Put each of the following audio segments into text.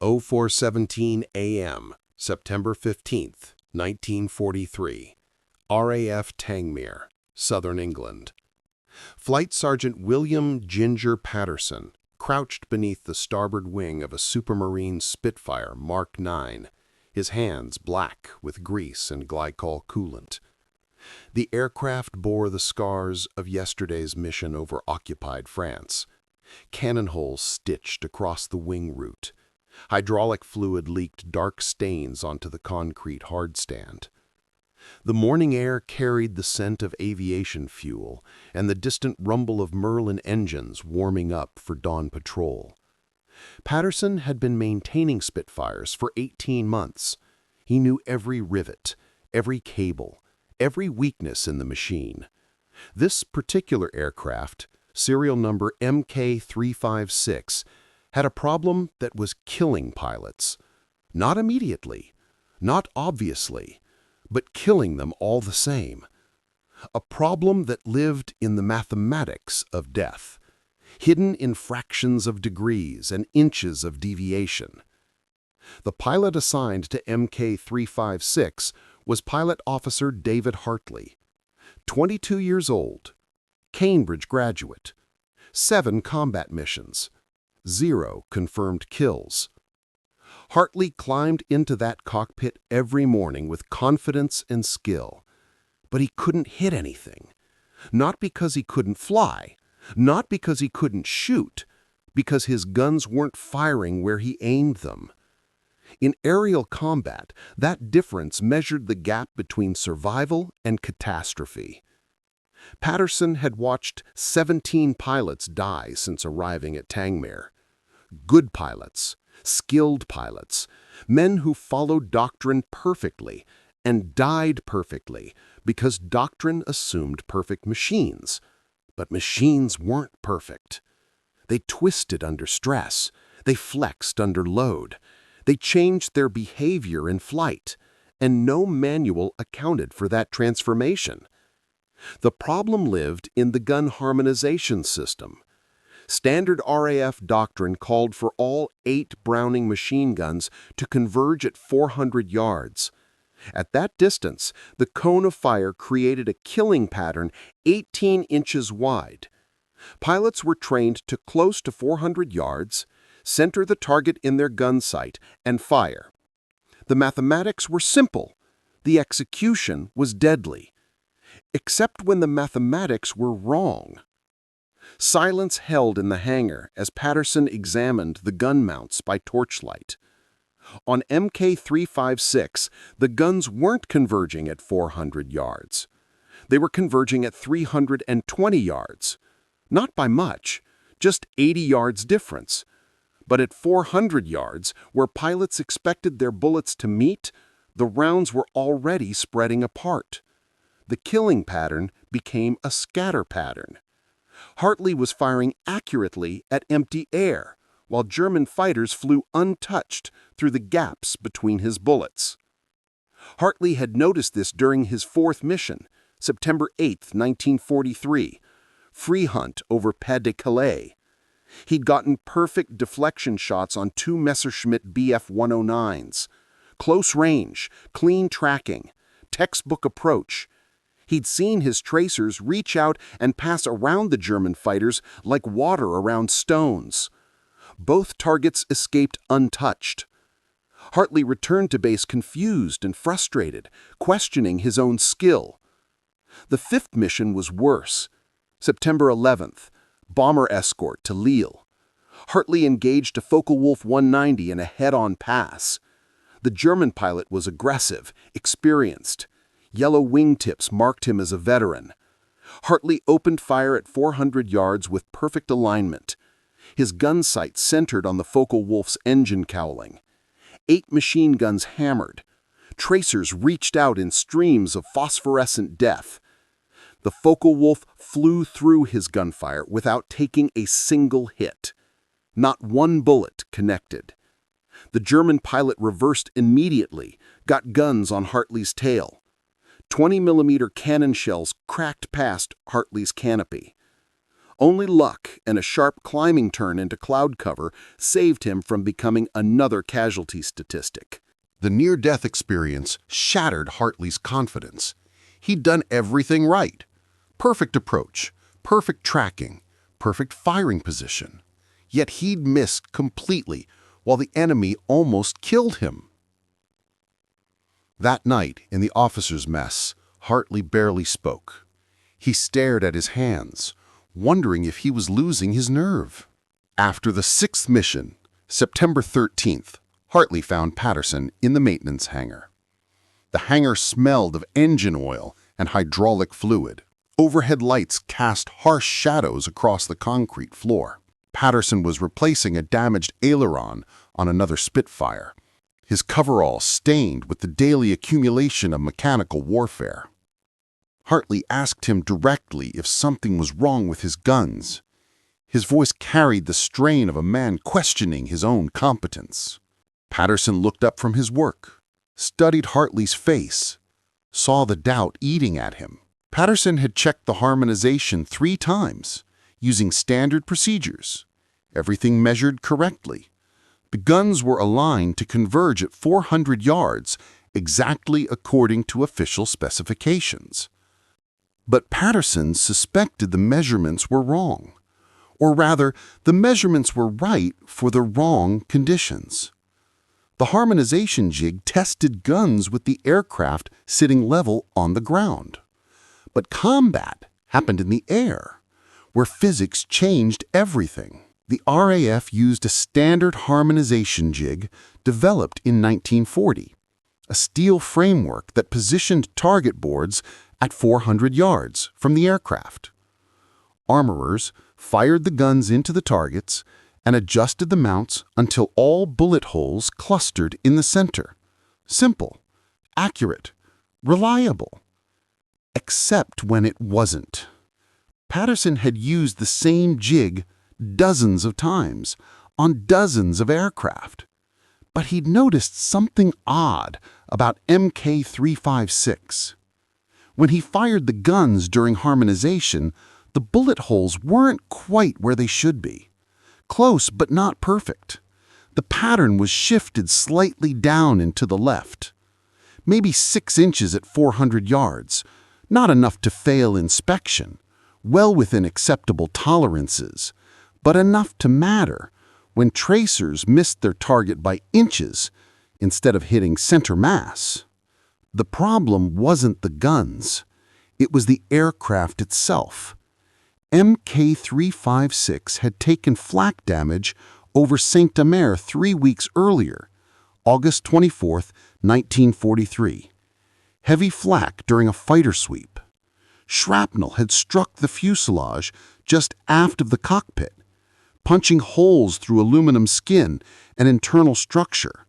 04:17 a.m., September 15, 1943. RAF Tangmere, Southern England. Flight Sergeant William Ginger Patterson crouched beneath the starboard wing of a Supermarine Spitfire Mark 9, his hands black with grease and glycol coolant. The aircraft bore the scars of yesterday's mission over occupied France. Cannon holes stitched across the wing root. Hydraulic fluid leaked dark stains onto the concrete hardstand. The morning air carried the scent of aviation fuel and the distant rumble of Merlin engines warming up for dawn patrol. Patterson had been maintaining Spitfires for 18 months. He knew every rivet, every cable, every weakness in the machine. This particular aircraft, serial number MK356, had a problem that was killing pilots. Not immediately, not obviously, but killing them all the same. A problem that lived in the mathematics of death, hidden in fractions of degrees and inches of deviation. The pilot assigned to MK356 was Pilot Officer David Hartley, 22 years old, Cambridge graduate, 7 combat missions, 0 confirmed kills. Hartley climbed into that cockpit every morning with confidence and skill, but he couldn't hit anything. Not because he couldn't fly, not because he couldn't shoot, because his guns weren't firing where he aimed them. In aerial combat, that difference measured the gap between survival and catastrophe. Patterson had watched 17 pilots die since arriving at Tangmere. Good pilots, skilled pilots, men who followed doctrine perfectly and died perfectly because doctrine assumed perfect machines. But machines weren't perfect. They twisted under stress. They flexed under load. They changed their behavior in flight, and no manual accounted for that transformation. The problem lived in the gun harmonization system. Standard RAF doctrine called for all 8 Browning machine guns to converge at 400 yards. At that distance, the cone of fire created a killing pattern 18 inches wide. Pilots were trained to close to 400 yards, center the target in their gun sight, and fire. The mathematics were simple. The execution was deadly. Except when the mathematics were wrong. Silence held in the hangar as Patterson examined the gun mounts by torchlight. On MK356, the guns weren't converging at 400 yards. They were converging at 320 yards. Not by much, just 80 yards difference. But at 400 yards, where pilots expected their bullets to meet, the rounds were already spreading apart. The killing pattern became a scatter pattern. Hartley was firing accurately at empty air, while German fighters flew untouched through the gaps between his bullets. Hartley had noticed this during his 4th mission, September 8, 1943, free hunt over Pas de Calais. He'd gotten perfect deflection shots on 2 Messerschmitt Bf-109s. Close range, clean tracking, textbook approach. He'd seen his tracers reach out and pass around the German fighters like water around stones. Both targets escaped untouched. Hartley returned to base confused and frustrated, questioning his own skill. The 5th mission was worse. September 11th, bomber escort to Lille. Hartley engaged a Focke-Wulf 190 in a head-on pass. The German pilot was aggressive, experienced. Yellow wingtips marked him as a veteran. Hartley opened fire at 400 yards with perfect alignment. His gun sight centered on the Focke-Wulf's engine cowling. 8 machine guns hammered. Tracers reached out in streams of phosphorescent death. The Focke-Wulf flew through his gunfire without taking a single hit. Not one bullet connected. The German pilot reversed immediately, got guns on Hartley's tail. 20mm cannon shells cracked past Hartley's canopy. Only luck and a sharp climbing turn into cloud cover saved him from becoming another casualty statistic. The near-death experience shattered Hartley's confidence. He'd done everything right. Perfect approach, perfect tracking, perfect firing position. Yet he'd missed completely while the enemy almost killed him. That night, in the officers' mess, Hartley barely spoke. He stared at his hands, wondering if he was losing his nerve. After the 6th mission, September 13th, Hartley found Patterson in the maintenance hangar. The hangar smelled of engine oil and hydraulic fluid. Overhead lights cast harsh shadows across the concrete floor. Patterson was replacing a damaged aileron on another Spitfire, his coverall stained with the daily accumulation of mechanical warfare. Hartley asked him directly if something was wrong with his guns. His voice carried the strain of a man questioning his own competence. Patterson looked up from his work, studied Hartley's face, saw the doubt eating at him. Patterson had checked the harmonization 3 times, using standard procedures. Everything measured correctly. The guns were aligned to converge at 400 yards, exactly according to official specifications. But Patterson suspected the measurements were wrong. Or rather, the measurements were right for the wrong conditions. The harmonization jig tested guns with the aircraft sitting level on the ground. But combat happened in the air, where physics changed everything. The RAF used a standard harmonization jig developed in 1940, a steel framework that positioned target boards at 400 yards from the aircraft. Armorers fired the guns into the targets and adjusted the mounts until all bullet holes clustered in the center. Simple, accurate, reliable. Except when it wasn't. Patterson had used the same jig dozens of times on dozens of aircraft. But he'd noticed something odd about Mk356. When he fired the guns during harmonization, the bullet holes weren't quite where they should be. Close, but not perfect. The pattern was shifted slightly down and to the left. Maybe 6 inches at 400 yards. Not enough to fail inspection. Well within acceptable tolerances. But enough to matter when tracers missed their target by inches instead of hitting center mass. The problem wasn't the guns. It was the aircraft itself. Mk356 had taken flak damage over Saint-Omer 3 weeks earlier, August 24, 1943. Heavy flak during a fighter sweep. Shrapnel had struck the fuselage just aft of the cockpit, punching holes through aluminum skin and internal structure.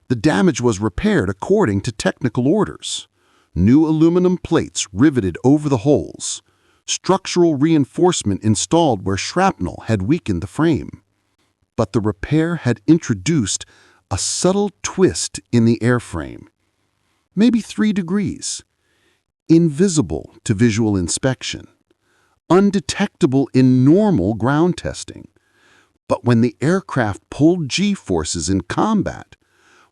The damage was repaired according to technical orders. New aluminum plates riveted over the holes. Structural reinforcement installed where shrapnel had weakened the frame. But the repair had introduced a subtle twist in the airframe. Maybe 3 degrees. Invisible to visual inspection. Undetectable in normal ground testing. But when the aircraft pulled G-forces in combat,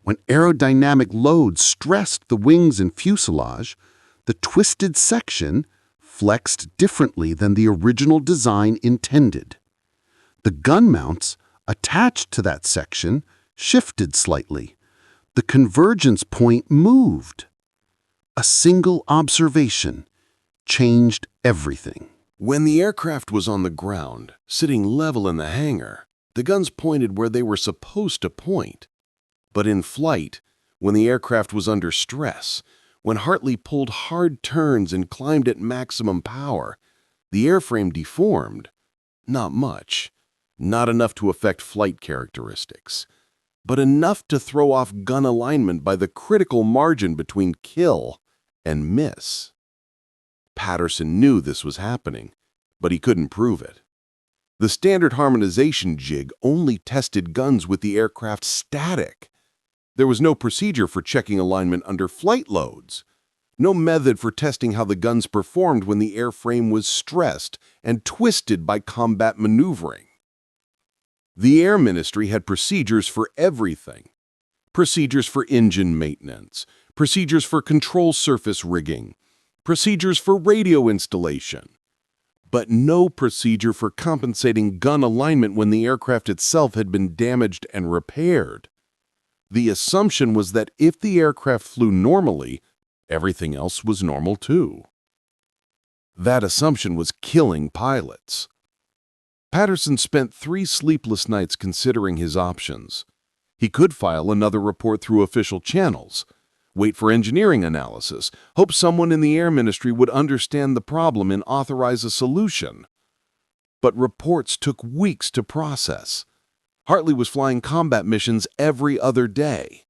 when aerodynamic loads stressed the wings and fuselage, the twisted section flexed differently than the original design intended. The gun mounts attached to that section shifted slightly. The convergence point moved. A single observation changed everything. When the aircraft was on the ground, sitting level in the hangar, the guns pointed where they were supposed to point. But in flight, when the aircraft was under stress, when Hartley pulled hard turns and climbed at maximum power, the airframe deformed. Not much. Not enough to affect flight characteristics, but enough to throw off gun alignment by the critical margin between kill and miss. Patterson knew this was happening, but he couldn't prove it. The standard harmonization jig only tested guns with the aircraft static. There was no procedure for checking alignment under flight loads. No method for testing how the guns performed when the airframe was stressed and twisted by combat maneuvering. The Air Ministry had procedures for everything. Procedures for engine maintenance, procedures for control surface rigging, procedures for radio installation, but no procedure for compensating gun alignment when the aircraft itself had been damaged and repaired. The assumption was that if the aircraft flew normally, everything else was normal too. That assumption was killing pilots. Patterson spent 3 sleepless nights considering his options. He could file another report through official channels, wait for engineering analysis, hope someone in the Air Ministry would understand the problem and authorize a solution. But reports took weeks to process. Hartley was flying combat missions every other day.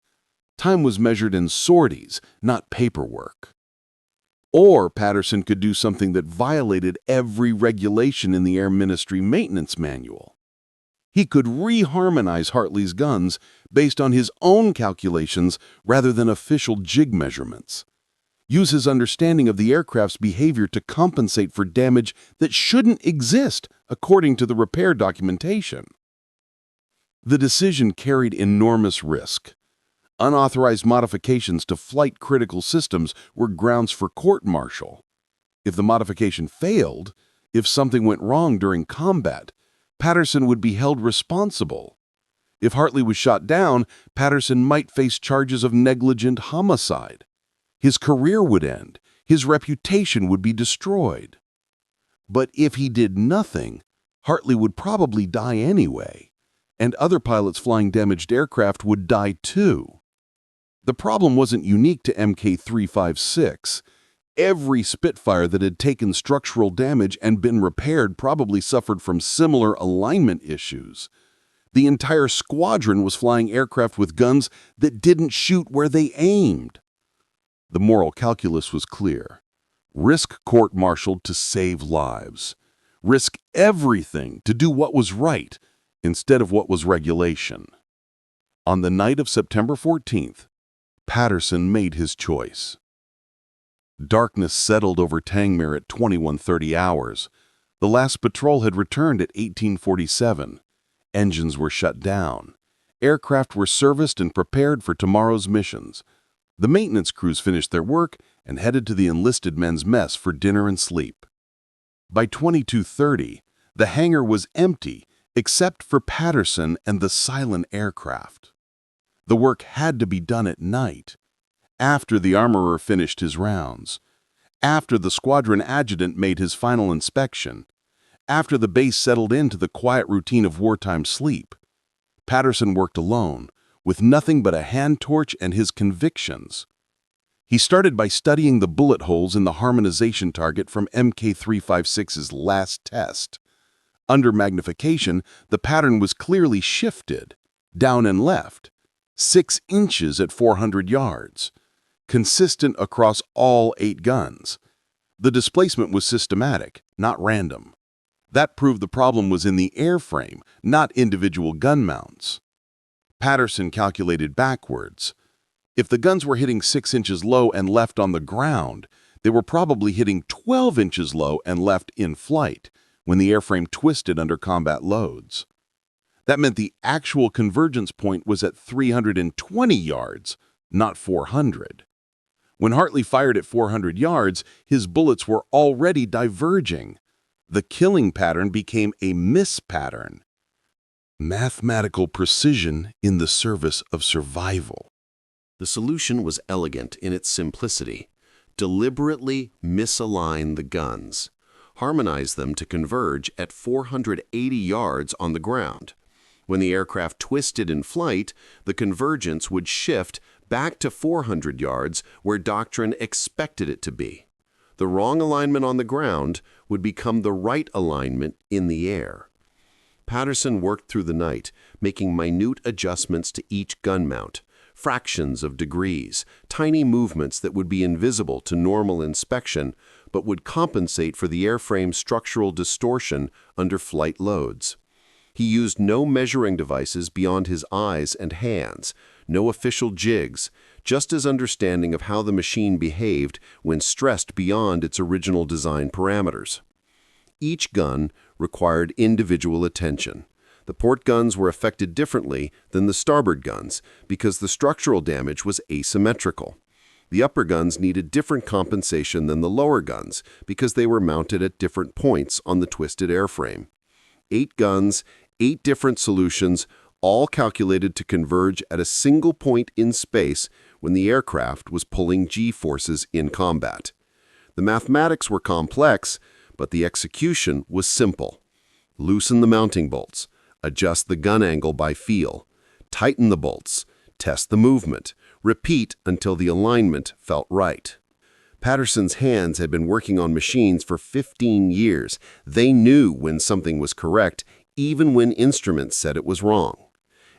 Time was measured in sorties, not paperwork. Or Patterson could do something that violated every regulation in the Air Ministry maintenance manual. He could re-harmonize Hartley's guns based on his own calculations rather than official jig measurements. Use his understanding of the aircraft's behavior to compensate for damage that shouldn't exist according to the repair documentation. The decision carried enormous risk. Unauthorized modifications to flight-critical systems were grounds for court-martial. If the modification failed, if something went wrong during combat, Patterson would be held responsible. If Hartley was shot down, Patterson might face charges of negligent homicide. His career would end. His reputation would be destroyed. But if he did nothing, Hartley would probably die anyway, and other pilots flying damaged aircraft would die too. The problem wasn't unique to Mk356. Every Spitfire that had taken structural damage and been repaired probably suffered from similar alignment issues. The entire squadron was flying aircraft with guns that didn't shoot where they aimed. The moral calculus was clear. Risk court-martialed to save lives. Risk everything to do what was right instead of what was regulation. On the night of September 14th, Patterson made his choice. Darkness settled over Tangmere at 21:30 hours. The last patrol had returned at 18:47. Engines were shut down. Aircraft were serviced and prepared for tomorrow's missions. The maintenance crews finished their work and headed to the enlisted men's mess for dinner and sleep. By 22:30, the hangar was empty except for Patterson and the silent aircraft. The work had to be done at night, after the armorer finished his rounds, after the squadron adjutant made his final inspection, after the base settled into the quiet routine of wartime sleep. Patterson worked alone, with nothing but a hand torch and his convictions. He started by studying the bullet holes in the harmonization target from Mk356's last test. Under magnification, the pattern was clearly shifted, down and left, 6 inches at 400 yards, consistent across all 8 guns. The displacement was systematic, not random. That proved the problem was in the airframe, not individual gun mounts. Patterson calculated backwards. If the guns were hitting 6 inches low and left on the ground, they were probably hitting 12 inches low and left in flight when the airframe twisted under combat loads. That meant the actual convergence point was at 320 yards, not 400. When Hartley fired at 400 yards, his bullets were already diverging. The killing pattern became a miss pattern. Mathematical precision in the service of survival. The solution was elegant in its simplicity. Deliberately misalign the guns. Harmonize them to converge at 480 yards on the ground. When the aircraft twisted in flight, the convergence would shift back to 400 yards where doctrine expected it to be. The wrong alignment on the ground would become the right alignment in the air. Patterson worked through the night, making minute adjustments to each gun mount, fractions of degrees, tiny movements that would be invisible to normal inspection but would compensate for the airframe's structural distortion under flight loads. He used no measuring devices beyond his eyes and hands, no official jigs, just his understanding of how the machine behaved when stressed beyond its original design parameters. Each gun required individual attention. The port guns were affected differently than the starboard guns because the structural damage was asymmetrical. The upper guns needed different compensation than the lower guns because they were mounted at different points on the twisted airframe. 8 guns, 8 different solutions, all calculated to converge at a single point in space when the aircraft was pulling G-forces in combat. The mathematics were complex, but the execution was simple. Loosen the mounting bolts, adjust the gun angle by feel, tighten the bolts, test the movement, repeat until the alignment felt right. Patterson's hands had been working on machines for 15 years. They knew when something was correct, even when instruments said it was wrong.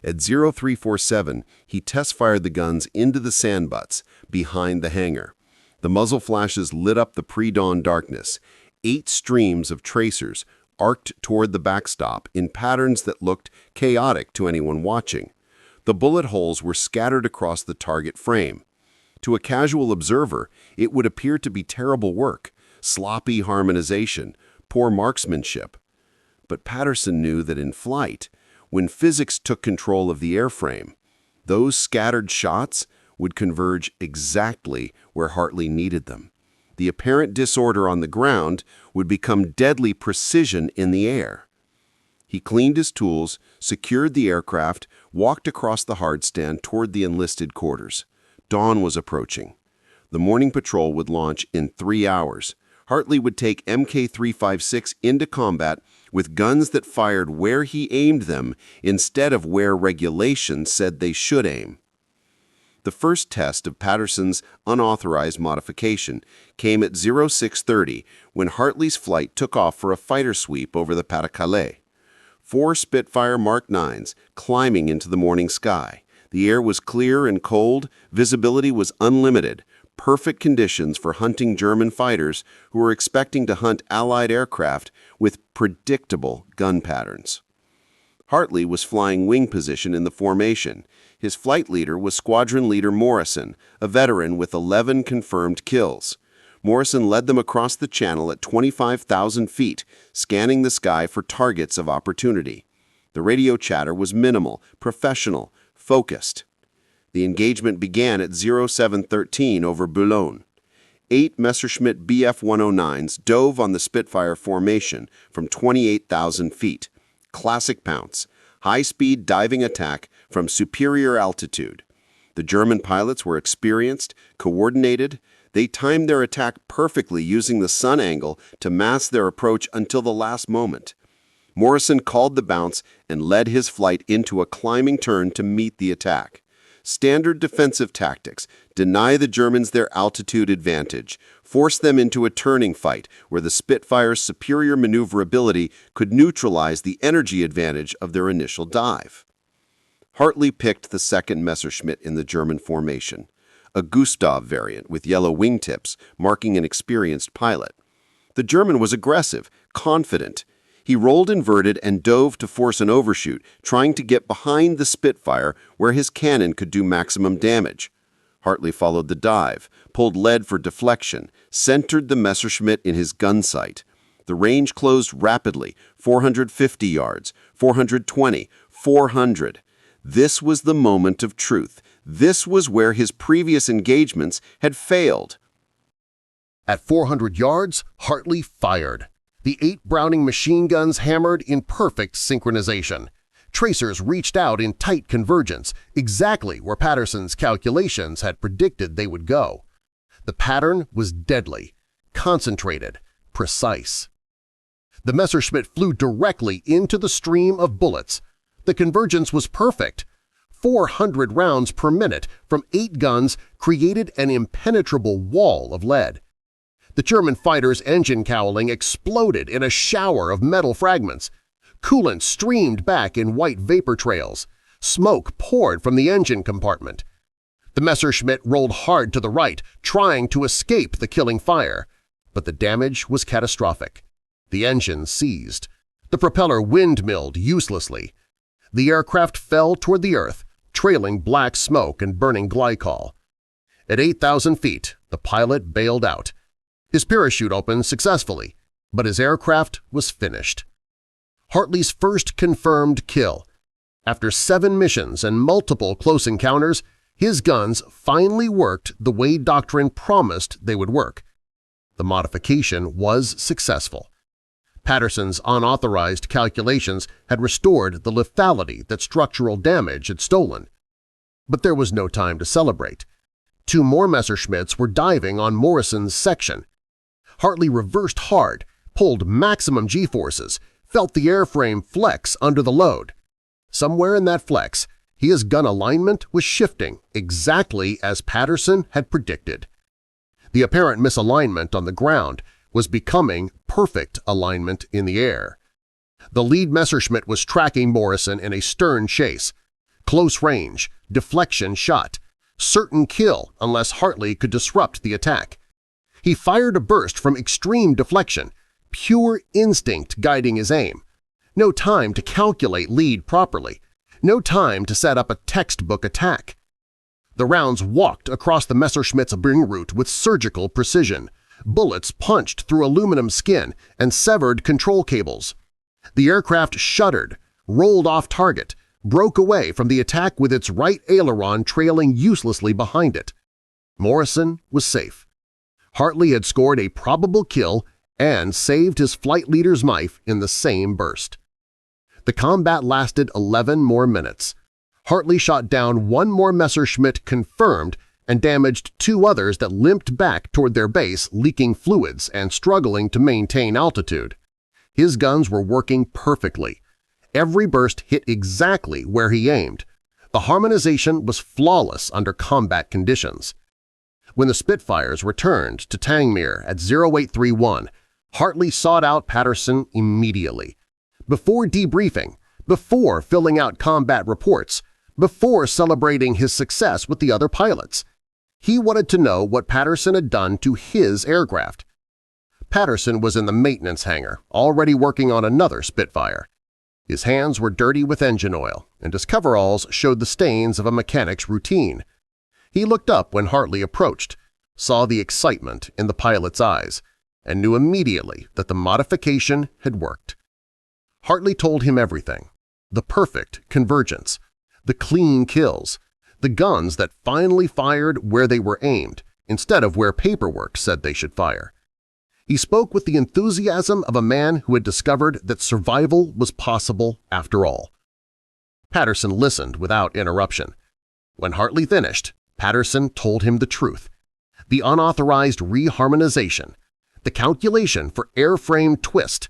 At 0347, he test-fired the guns into the sand butts behind the hangar. The muzzle flashes lit up the pre-dawn darkness. 8 streams of tracers arced toward the backstop in patterns that looked chaotic to anyone watching. The bullet holes were scattered across the target frame. To a casual observer, it would appear to be terrible work, sloppy harmonization, poor marksmanship. But Patterson knew that in flight, when physics took control of the airframe, those scattered shots would converge exactly where Hartley needed them. The apparent disorder on the ground would become deadly precision in the air. He cleaned his tools, secured the aircraft, walked across the hardstand toward the enlisted quarters. Dawn was approaching. The morning patrol would launch in 3 hours. Hartley would take Mk356 into combat with guns that fired where he aimed them instead of where regulations said they should aim. The first test of Patterson's unauthorized modification came at 0630 when Hartley's flight took off for a fighter sweep over the Pas-de-Calais. 4 Spitfire Mark 9s climbing into the morning sky. The air was clear and cold, visibility was unlimited, perfect conditions for hunting German fighters who were expecting to hunt Allied aircraft with predictable gun patterns. Hartley was flying wing position in the formation. His flight leader was Squadron Leader Morrison, a veteran with 11 confirmed kills. Morrison led them across the channel at 25,000 feet, scanning the sky for targets of opportunity. The radio chatter was minimal, professional, focused. The engagement began at 0713 over Boulogne. 8 Messerschmitt Bf-109s dove on the Spitfire formation from 28,000 feet. Classic pounce, high-speed diving attack from superior altitude. The German pilots were experienced, coordinated. They timed their attack perfectly using the sun angle to mask their approach until the last moment. Morrison called the bounce and led his flight into a climbing turn to meet the attack. Standard defensive tactics: deny the Germans their altitude advantage, force them into a turning fight where the Spitfire's superior maneuverability could neutralize the energy advantage of their initial dive. Hartley picked the second Messerschmitt in the German formation, a Gustav variant with yellow wingtips, marking an experienced pilot. The German was aggressive, confident. He rolled inverted and dove to force an overshoot, trying to get behind the Spitfire where his cannon could do maximum damage. Hartley followed the dive, pulled lead for deflection, centered the Messerschmitt in his gun sight. The range closed rapidly, 450 yards, 420, 400. This was the moment of truth. This was where his previous engagements had failed. At 400 yards, Hartley fired. The 8 Browning machine guns hammered in perfect synchronization. Tracers reached out in tight convergence, exactly where Patterson's calculations had predicted they would go. The pattern was deadly, concentrated, precise. The Messerschmitt flew directly into the stream of bullets. The convergence was perfect. 400 rounds per minute from 8 guns created an impenetrable wall of lead. The German fighter's engine cowling exploded in a shower of metal fragments. Coolant streamed back in white vapor trails. Smoke poured from the engine compartment. The Messerschmitt rolled hard to the right, trying to escape the killing fire. But the damage was catastrophic. The engine seized. The propeller windmilled uselessly. The aircraft fell toward the earth, trailing black smoke and burning glycol. At 8,000 feet, the pilot bailed out. His parachute opened successfully, but his aircraft was finished. Hartley's first confirmed kill. After 7 missions and multiple close encounters, his guns finally worked the way Doctrine promised they would work. The modification was successful. Patterson's unauthorized calculations had restored the lethality that structural damage had stolen. But there was no time to celebrate. 2 more Messerschmitts were diving on Morrison's section. Hartley reversed hard, pulled maximum G-forces, felt the airframe flex under the load. Somewhere in that flex, his gun alignment was shifting exactly as Patterson had predicted. The apparent misalignment on the ground was becoming perfect alignment in the air. The lead Messerschmitt was tracking Morrison in a stern chase. Close range, deflection shot, certain kill unless Hartley could disrupt the attack. He fired a burst from extreme deflection, pure instinct guiding his aim. No time to calculate lead properly, no time to set up a textbook attack. The rounds walked across the Messerschmitt's wing root with surgical precision. Bullets punched through aluminum skin and severed control cables. The aircraft shuddered, rolled off target, broke away from the attack with its right aileron trailing uselessly behind it. Morrison was safe. Hartley had scored a probable kill and saved his flight leader's life in the same burst. The combat lasted 11 more minutes. Hartley shot down 1 more Messerschmitt confirmed and damaged 2 others that limped back toward their base, leaking fluids and struggling to maintain altitude. His guns were working perfectly. Every burst hit exactly where he aimed. The harmonization was flawless under combat conditions. When the Spitfires returned to Tangmere at 0831, Hartley sought out Patterson immediately. Before debriefing, before filling out combat reports, before celebrating his success with the other pilots, he wanted to know what Patterson had done to his aircraft. Patterson was in the maintenance hangar, already working on another Spitfire. His hands were dirty with engine oil, and his coveralls showed the stains of a mechanic's routine. He looked up when Hartley approached, saw the excitement in the pilot's eyes, and knew immediately that the modification had worked. Hartley told him everything: the perfect convergence, the clean kills, the guns that finally fired where they were aimed instead of where paperwork said they should fire. He spoke with the enthusiasm of a man who had discovered that survival was possible after all. Patterson listened without interruption. When Hartley finished, Patterson told him the truth. The unauthorized re-harmonization, the calculation for airframe twist,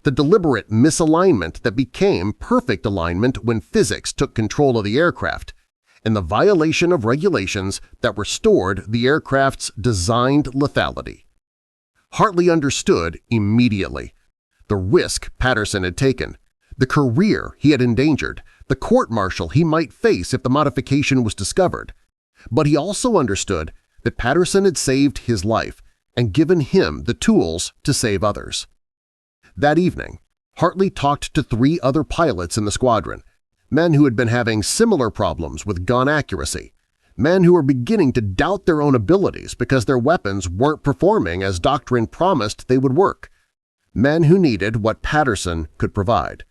the deliberate misalignment that became perfect alignment when physics took control of the aircraft, and the violation of regulations that restored the aircraft's designed lethality. Hartley understood immediately. The risk Patterson had taken, the career he had endangered, the court-martial he might face if the modification was discovered. But he also understood that Patterson had saved his life and given him the tools to save others. That evening, Hartley talked to 3 other pilots in the squadron, men who had been having similar problems with gun accuracy, men who were beginning to doubt their own abilities because their weapons weren't performing as Doctrine promised they would work, men who needed what Patterson could provide.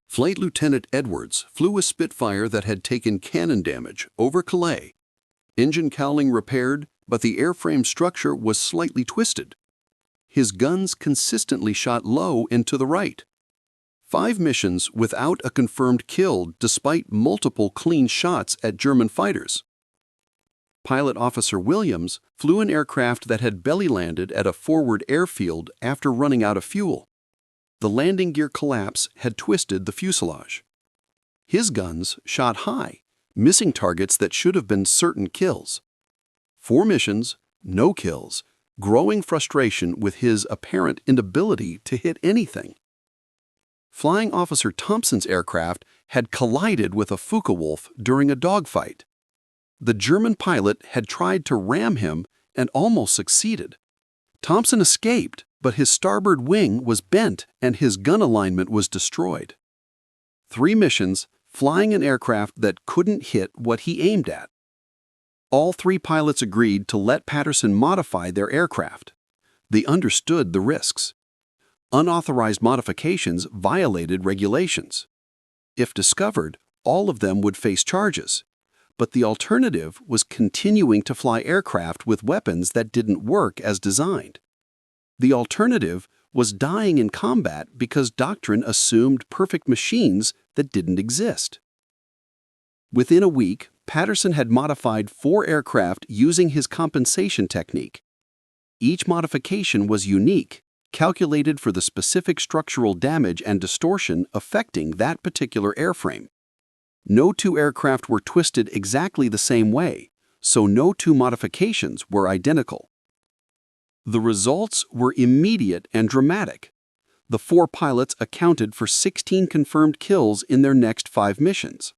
Flight Lieutenant Edwards flew a Spitfire that had taken cannon damage over Calais. Engine cowling repaired, but the airframe structure was slightly twisted. His guns consistently shot low and to the right. 5 missions without a confirmed kill despite multiple clean shots at German fighters. Pilot Officer Williams flew an aircraft that had belly-landed at a forward airfield after running out of fuel. The landing gear collapse had twisted the fuselage. His guns shot high, missing targets that should have been certain kills. 4 missions, no kills, growing frustration with his apparent inability to hit anything. Flying Officer Thompson's aircraft had collided with a Focke-Wulf during a dogfight. The German pilot had tried to ram him and almost succeeded. Thompson escaped, But his starboard wing was bent and his gun alignment was destroyed. 3 missions, flying an aircraft that couldn't hit what he aimed at. All 3 pilots agreed to let Patterson modify their aircraft. They understood the risks. Unauthorized modifications violated regulations. If discovered, all of them would face charges. But the alternative was continuing to fly aircraft with weapons that didn't work as designed. The alternative was dying in combat because doctrine assumed perfect machines that didn't exist. Within a week, Patterson had modified 4 aircraft using his compensation technique. Each modification was unique, calculated for the specific structural damage and distortion affecting that particular airframe. No 2 aircraft were twisted exactly the same way, so no 2 modifications were identical. The results were immediate and dramatic. The 4 pilots accounted for 16 confirmed kills in their next 5 missions.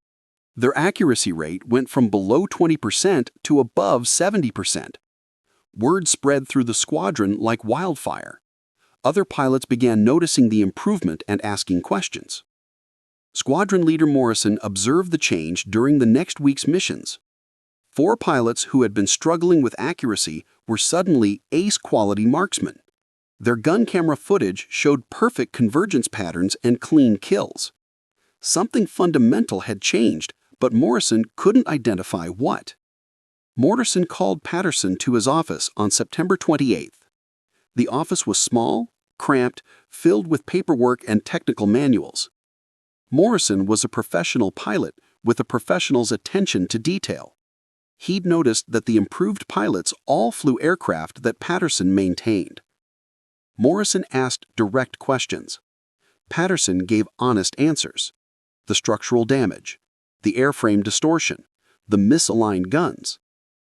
Their accuracy rate went from below 20% to above 70%. Word spread through the squadron like wildfire. Other pilots began noticing the improvement and asking questions. Squadron leader Morrison observed the change during the next week's missions. 4 pilots who had been struggling with accuracy were suddenly ace-quality marksmen. Their gun camera footage showed perfect convergence patterns and clean kills. Something fundamental had changed, but Morrison couldn't identify what. Morrison called Patterson to his office on September 28th. The office was small, cramped, filled with paperwork and technical manuals. Morrison was a professional pilot with a professional's attention to detail. He'd noticed that the improved pilots all flew aircraft that Patterson maintained. Morrison asked direct questions. Patterson gave honest answers. The structural damage, the airframe distortion, the misaligned guns,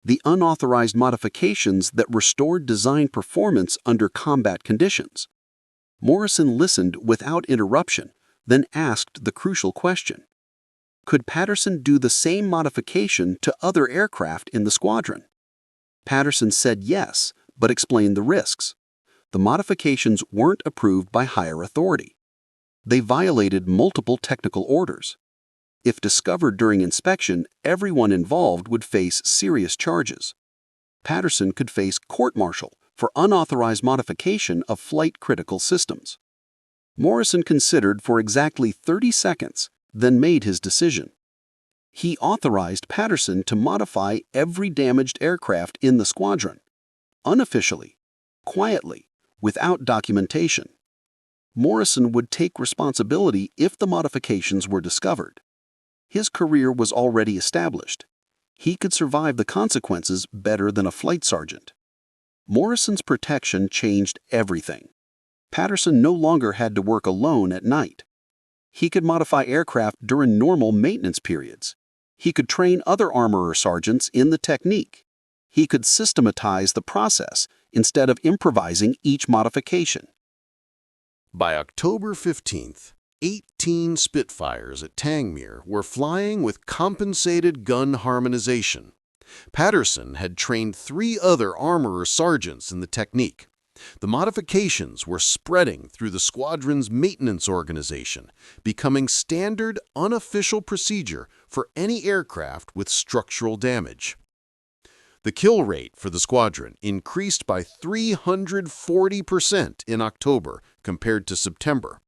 the unauthorized modifications that restored design performance under combat conditions. Morrison listened without interruption, then asked the crucial question. Could Patterson do the same modification to other aircraft in the squadron? Patterson said yes, but explained the risks. The modifications weren't approved by higher authority. They violated multiple technical orders. If discovered during inspection, everyone involved would face serious charges. Patterson could face court-martial for unauthorized modification of flight-critical systems. Morrison considered for exactly 30 seconds, then made his decision. He authorized Patterson to modify every damaged aircraft in the squadron, unofficially, quietly, without documentation. Morrison would take responsibility if the modifications were discovered. His career was already established. He could survive the consequences better than a flight sergeant. Morrison's protection changed everything. Patterson no longer had to work alone at night. He could modify aircraft during normal maintenance periods. He could train other armorer sergeants in the technique. He could systematize the process instead of improvising each modification. By October 15th, 18 Spitfires at Tangmere were flying with compensated gun harmonization. Patterson had trained 3 other armorer sergeants in the technique. The modifications were spreading through the squadron's maintenance organization, becoming standard, unofficial procedure for any aircraft with structural damage. The kill rate for the squadron increased by 340% in October compared to September.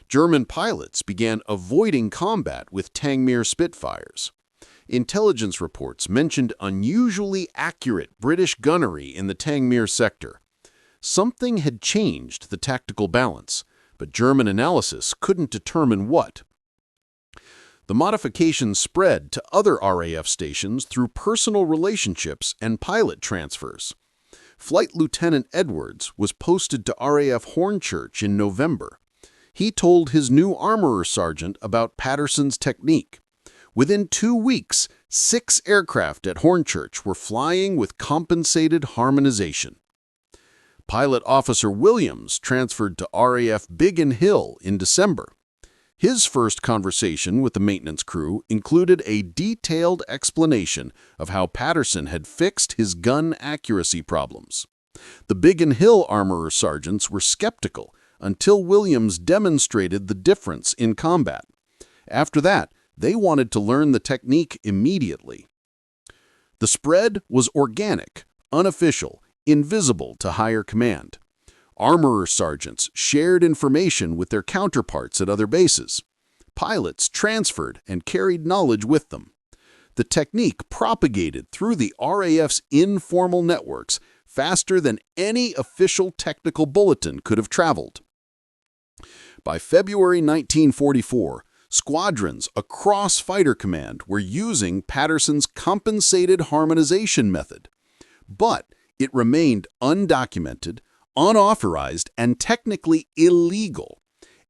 German pilots began avoiding combat with Tangmere Spitfires. Intelligence reports mentioned unusually accurate British gunnery in the Tangmere sector. Something had changed the tactical balance, but German analysis couldn't determine what. The modifications spread to other RAF stations through personal relationships and pilot transfers. Flight Lieutenant Edwards was posted to RAF Hornchurch in November. He told his new armorer sergeant about Patterson's technique. Within 2 weeks, 6 aircraft at Hornchurch were flying with compensated harmonization. Pilot Officer Williams transferred to RAF Biggin Hill in December. His first conversation with the maintenance crew included a detailed explanation of how Patterson had fixed his gun accuracy problems. The Biggin Hill armorer sergeants were skeptical until Williams demonstrated the difference in combat. After that, they wanted to learn the technique immediately. The spread was organic, unofficial, invisible to higher command. Armorer sergeants shared information with their counterparts at other bases. Pilots transferred and carried knowledge with them. The technique propagated through the RAF's informal networks faster than any official technical bulletin could have traveled. By February 1944, squadrons across Fighter Command were using Patterson's compensated harmonization method. But it remained undocumented, unauthorized, and technically illegal.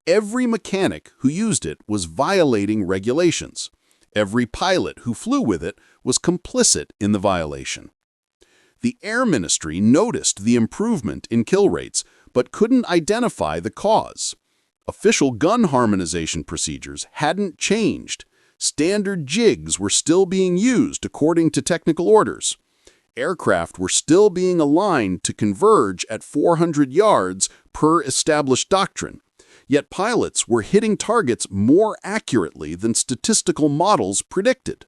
Every mechanic who used it was violating regulations. Every pilot who flew with it was complicit in the violation. The Air Ministry noticed the improvement in kill rates, but couldn't identify the cause. Official gun harmonization procedures hadn't changed. Standard jigs were still being used according to technical orders. Aircraft were still being aligned to converge at 400 yards per established doctrine. Yet pilots were hitting targets more accurately than statistical models predicted.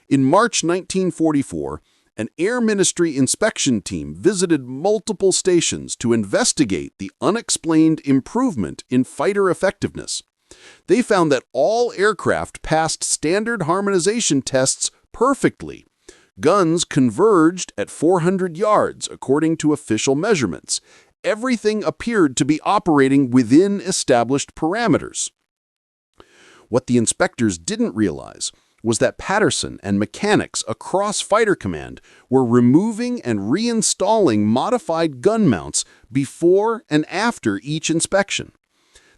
In March 1944, an Air Ministry inspection team visited multiple stations to investigate the unexplained improvement in fighter effectiveness. They found that all aircraft passed standard harmonization tests perfectly. Guns converged at 400 yards according to official measurements. Everything appeared to be operating within established parameters. What the inspectors didn't realize was that Patterson and mechanics across Fighter Command were removing and reinstalling modified gun mounts before and after each inspection.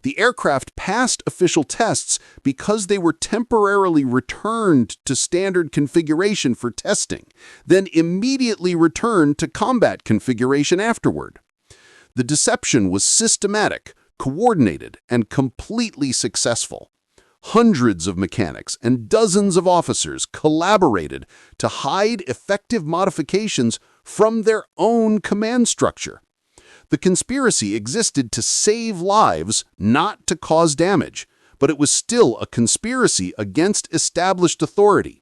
The aircraft passed official tests because they were temporarily returned to standard configuration for testing, then immediately returned to combat configuration afterward. The deception was systematic, coordinated, and completely successful. Hundreds of mechanics and dozens of officers collaborated to hide effective modifications from their own command structure. The conspiracy existed to save lives, not to cause damage, but it was still a conspiracy against established authority.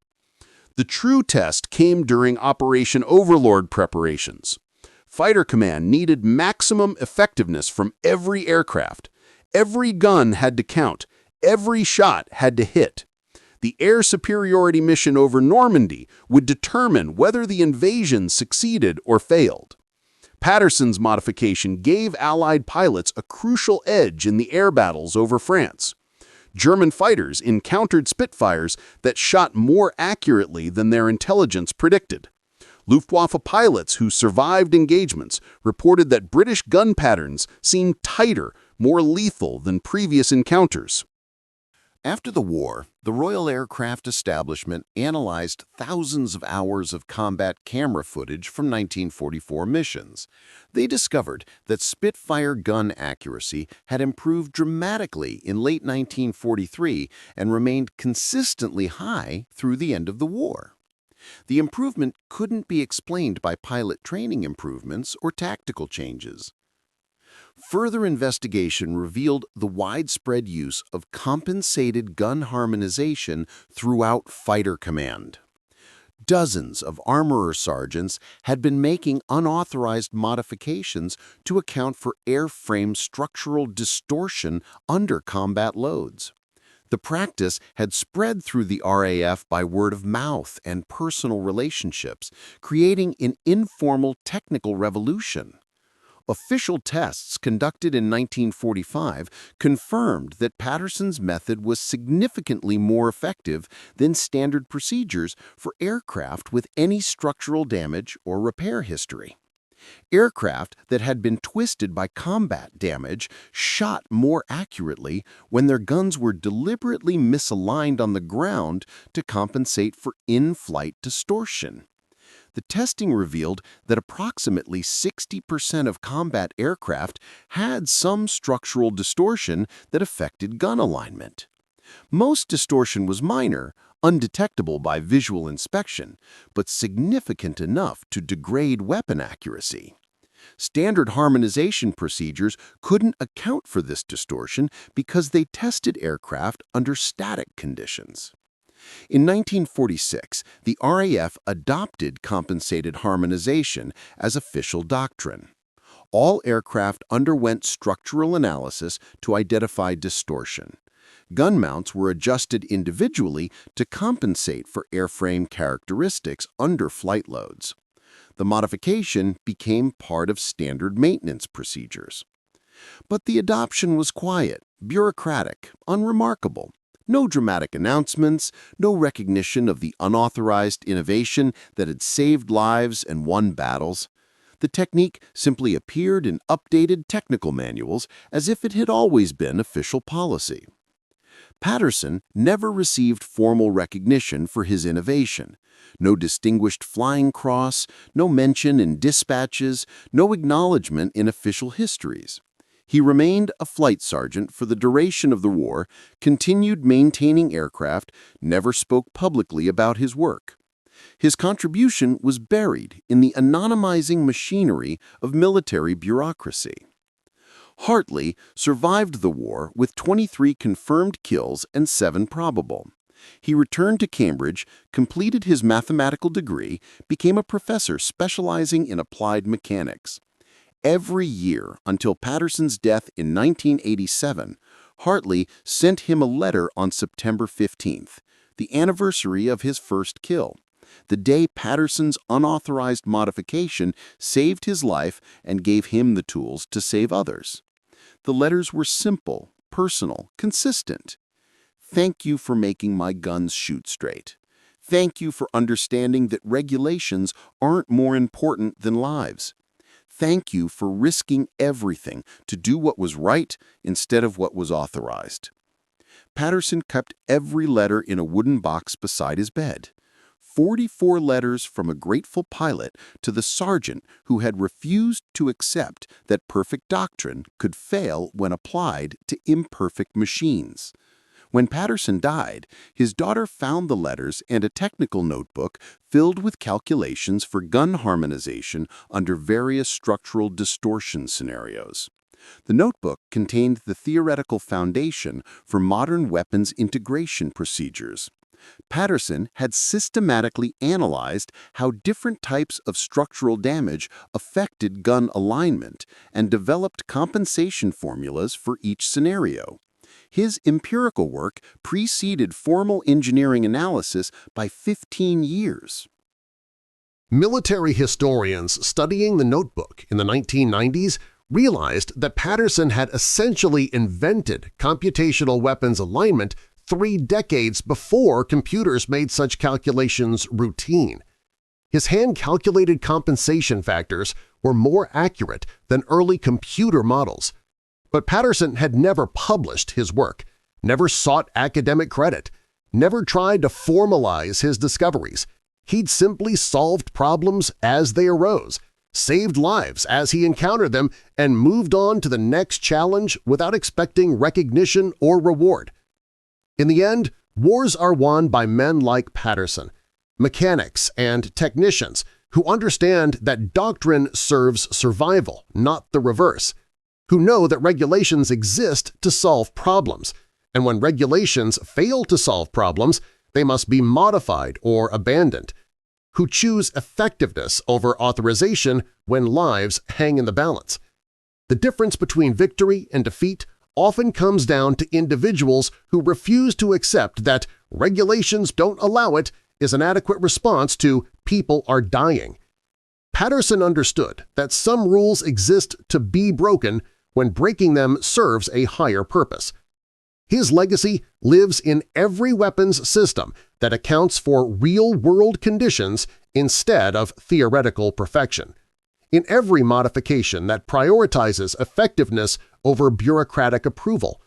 The true test came during Operation Overlord preparations. Fighter Command needed maximum effectiveness from every aircraft. Every gun had to count. Every shot had to hit. The air superiority mission over Normandy would determine whether the invasion succeeded or failed. Patterson's modification gave Allied pilots a crucial edge in the air battles over France. German fighters encountered Spitfires that shot more accurately than their intelligence predicted. Luftwaffe pilots who survived engagements reported that British gun patterns seemed tighter, more lethal than previous encounters. After the war, the Royal Aircraft Establishment analyzed thousands of hours of combat camera footage from 1944 missions. They discovered that Spitfire gun accuracy had improved dramatically in late 1943 and remained consistently high through the end of the war. The improvement couldn't be explained by pilot training improvements or tactical changes. Further investigation revealed the widespread use of compensated gun harmonization throughout Fighter Command. Dozens of armorer sergeants had been making unauthorized modifications to account for airframe structural distortion under combat loads. The practice had spread through the RAF by word of mouth and personal relationships, creating an informal technical revolution. Official tests conducted in 1945 confirmed that Patterson's method was significantly more effective than standard procedures for aircraft with any structural damage or repair history. Aircraft that had been twisted by combat damage shot more accurately when their guns were deliberately misaligned on the ground to compensate for in-flight distortion. The testing revealed that approximately 60% of combat aircraft had some structural distortion that affected gun alignment. Most distortion was minor, undetectable by visual inspection, but significant enough to degrade weapon accuracy. Standard harmonization procedures couldn't account for this distortion because they tested aircraft under static conditions. In 1946, the RAF adopted compensated harmonization as official doctrine. All aircraft underwent structural analysis to identify distortion. Gun mounts were adjusted individually to compensate for airframe characteristics under flight loads. The modification became part of standard maintenance procedures. But the adoption was quiet, bureaucratic, unremarkable. No dramatic announcements, no recognition of the unauthorized innovation that had saved lives and won battles. The technique simply appeared in updated technical manuals as if it had always been official policy. Patterson never received formal recognition for his innovation. No distinguished flying cross, no mention in dispatches, no acknowledgement in official histories. He remained a flight sergeant for the duration of the war, continued maintaining aircraft, never spoke publicly about his work. His contribution was buried in the anonymizing machinery of military bureaucracy. Hartley survived the war with 23 confirmed kills and 7 probable. He returned to Cambridge, completed his mathematical degree, became a professor specializing in applied mechanics. Every year until Patterson's death in 1987, Hartley sent him a letter on September 15th, the anniversary of his first kill, the day Patterson's unauthorized modification saved his life and gave him the tools to save others. The letters were simple, personal, consistent. Thank you for making my guns shoot straight. Thank you for understanding that regulations aren't more important than lives. Thank you for risking everything to do what was right instead of what was authorized. Patterson kept every letter in a wooden box beside his bed. 44 letters from a grateful pilot to the sergeant who had refused to accept that perfect doctrine could fail when applied to imperfect machines. When Patterson died, his daughter found the letters and a technical notebook filled with calculations for gun harmonization under various structural distortion scenarios. The notebook contained the theoretical foundation for modern weapons integration procedures. Patterson had systematically analyzed how different types of structural damage affected gun alignment and developed compensation formulas for each scenario. His empirical work preceded formal engineering analysis by 15 years. Military historians studying the notebook in the 1990s realized that Patterson had essentially invented computational weapons alignment 3 decades before computers made such calculations routine. His hand-calculated compensation factors were more accurate than early computer models. But Patterson had never published his work, never sought academic credit, never tried to formalize his discoveries. He'd simply solved problems as they arose, saved lives as he encountered them, and moved on to the next challenge without expecting recognition or reward. In the end, wars are won by men like Patterson, mechanics and technicians who understand that doctrine serves survival, not the reverse, who know that regulations exist to solve problems, and when regulations fail to solve problems, they must be modified or abandoned, who choose effectiveness over authorization when lives hang in the balance. The difference between victory and defeat often comes down to individuals who refuse to accept that regulations don't allow it is an adequate response to people are dying. Patterson understood that some rules exist to be broken when breaking them serves a higher purpose. His legacy lives in every weapons system that accounts for real-world conditions instead of theoretical perfection, in every modification that prioritizes effectiveness over bureaucratic approval,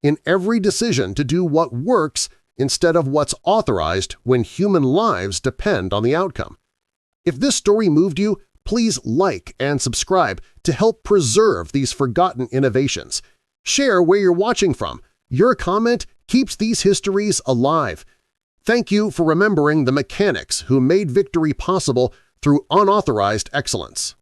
in every decision to do what works instead of what's authorized when human lives depend on the outcome. If this story moved you, please like and subscribe to help preserve these forgotten innovations. Share where you're watching from. Your comment keeps these histories alive. Thank you for remembering the mechanics who made victory possible through unauthorized excellence.